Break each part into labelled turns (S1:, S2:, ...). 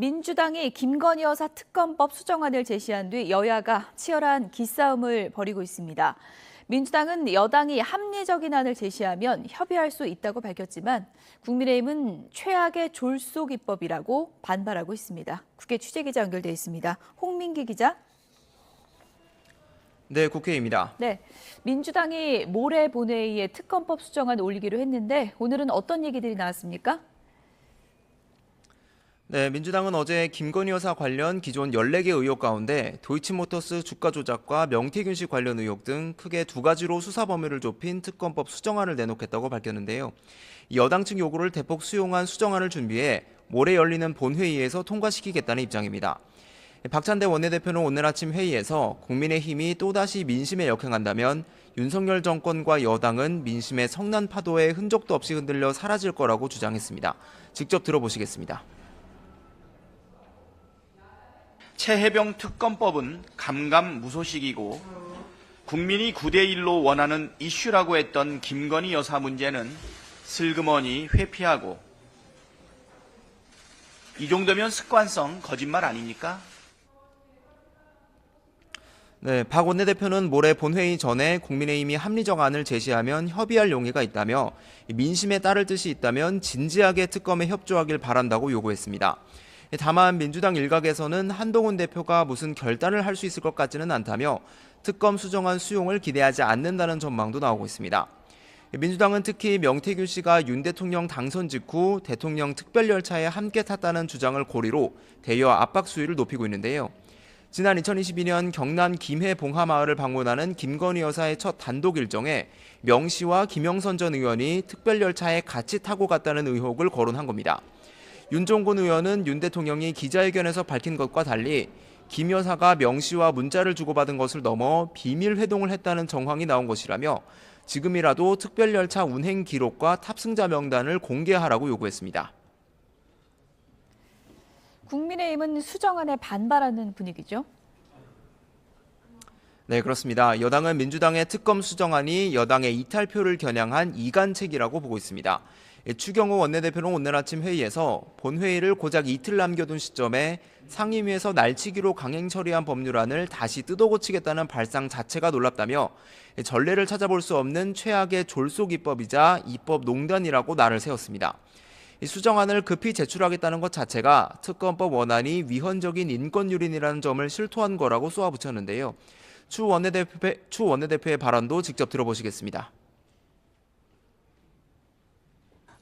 S1: 민주당이 김건희 여사 특검법 수정안을 제시한 뒤 여야가 치열한 기싸움을 벌이고 있습니다. 민주당은 여당이 합리적인 안을 제시하면 협의할 수 있다고 밝혔지만 국민의힘은 최악의 졸속 입법이라고 반발하고 있습니다. 국회 취재기자 연결돼 있습니다. 홍민기 기자.
S2: 네, 국회입니다.
S1: 네, 민주당이 모레 본회의에 특검법 수정안 올리기로 했는데 오늘은 어떤 얘기들이 나왔습니까?
S2: 네, 민주당은 어제 김건희 여사 관련 기존 14개 의혹 가운데 도이치모터스 주가 조작과 명태균 씨 관련 의혹 등 크게 두 가지로 수사 범위를 좁힌 특검법 수정안을 내놓겠다고 밝혔는데요. 여당 측 요구를 대폭 수용한 수정안을 준비해 모레 열리는 본회의에서 통과시키겠다는 입장입니다. 박찬대 원내대표는 오늘 아침 회의에서 국민의힘이 또다시 민심에 역행한다면 윤석열 정권과 여당은 민심의 성난 파도에 흔적도 없이 흔들려 사라질 거라고 주장했습니다. 직접 들어보시겠습니다.
S3: 최혜병 특검법은 감감무소식이고 국민이 9대1로 원하는 이슈라고 했던 김건희 여사 문제는 슬그머니 회피하고 이 정도면 습관성 거짓말 아닙니까?
S2: 네, 박 원내대표는 모레 본회의 전에 국민의힘이 합리적 안을 제시하면 협의할 용의가 있다며 민심에 따를 뜻이 있다면 진지하게 특검에 협조하길 바란다고 요구했습니다. 다만 민주당 일각에서는 한동훈 대표가 무슨 결단을 할 수 있을 것 같지는 않다며 특검 수정안 수용을 기대하지 않는다는 전망도 나오고 있습니다. 민주당은 특히 명태균 씨가 윤 대통령 당선 직후 대통령 특별열차에 함께 탔다는 주장을 고리로 대여 압박 수위를 높이고 있는데요. 지난 2022년 경남 김해 봉하마을을 방문하는 김건희 여사의 첫 단독 일정에 명 씨와 김영선 전 의원이 특별열차에 같이 타고 갔다는 의혹을 거론한 겁니다. 윤종군 의원은 윤 대통령이 기자회견에서 밝힌 것과 달리 김 여사가 명 씨와 문자를 주고받은 것을 넘어 비밀 회동을 했다는 정황이 나온 것이라며 지금이라도 특별열차 운행 기록과 탑승자 명단을 공개하라고 요구했습니다.
S1: 국민의힘은 수정안에 반발하는 분위기죠.
S2: 네, 그렇습니다. 여당은 민주당의 특검 수정안이 여당의 이탈표를 겨냥한 이간책이라고 보고 있습니다. 추경호 원내대표는 오늘 아침 회의에서 본회의를 고작 이틀 남겨둔 시점에 상임위에서 날치기로 강행 처리한 법률안을 다시 뜯어고치겠다는 발상 자체가 놀랍다며 전례를 찾아볼 수 없는 최악의 졸속 입법이자 입법 농단이라고 날을 세웠습니다. 이 수정안을 급히 제출하겠다는 것 자체가 특검법 원안이 위헌적인 인권유린이라는 점을 실토한 거라고 쏘아붙였는데요. 추 원내대표의 발언도 직접 들어보시겠습니다.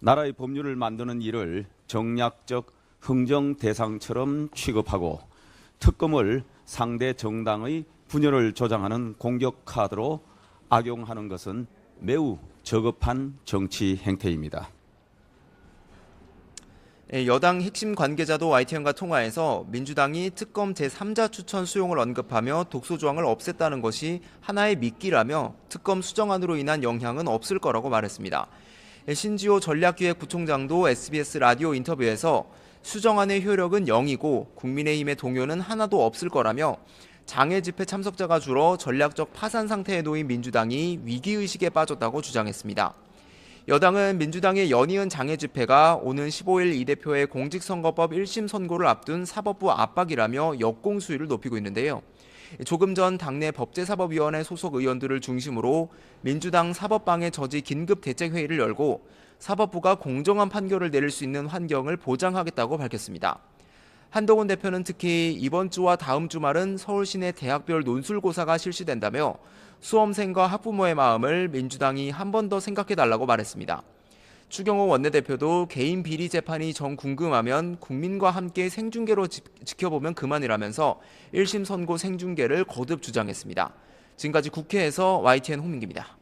S4: 나라의 법률을 만드는 일을 정략적 흥정 대상처럼 취급하고 특검을 상대 정당의 분열을 조장하는 공격 카드로 악용하는 것은 매우 저급한 정치 행태입니다.
S2: 여당 핵심 관계자도 YTN과 통화에서 민주당이 특검 제3자 추천 수용을 언급하며 독소 조항을 없앴다는 것이 하나의 미끼라며 특검 수정안으로 인한 영향은 없을 거라고 말했습니다. 신지호 전략기획부총장도 SBS 라디오 인터뷰에서 수정안의 효력은 0이고 국민의힘의 동요는 하나도 없을 거라며 장애 집회 참석자가 줄어 전략적 파산 상태에 놓인 민주당이 위기의식에 빠졌다고 주장했습니다. 여당은 민주당의 연이은 장애 집회가 오는 15일 이 대표의 공직선거법 1심 선고를 앞둔 사법부 압박이라며 역공 수위를 높이고 있는데요. 조금 전 당내 법제사법위원회 소속 의원들을 중심으로 민주당 사법방해 저지 긴급대책회의를 열고 사법부가 공정한 판결을 내릴 수 있는 환경을 보장하겠다고 밝혔습니다. 한동훈 대표는 특히 이번 주와 다음 주말은 서울 시내 대학별 논술고사가 실시된다며 수험생과 학부모의 마음을 민주당이 한 번 더 생각해달라고 말했습니다. 추경호 원내대표도 개인 비리 재판이 정 궁금하면 국민과 함께 생중계로 지켜보면 그만이라면서 1심 선고 생중계를 거듭 주장했습니다. 지금까지 국회에서 YTN 홍민기입니다.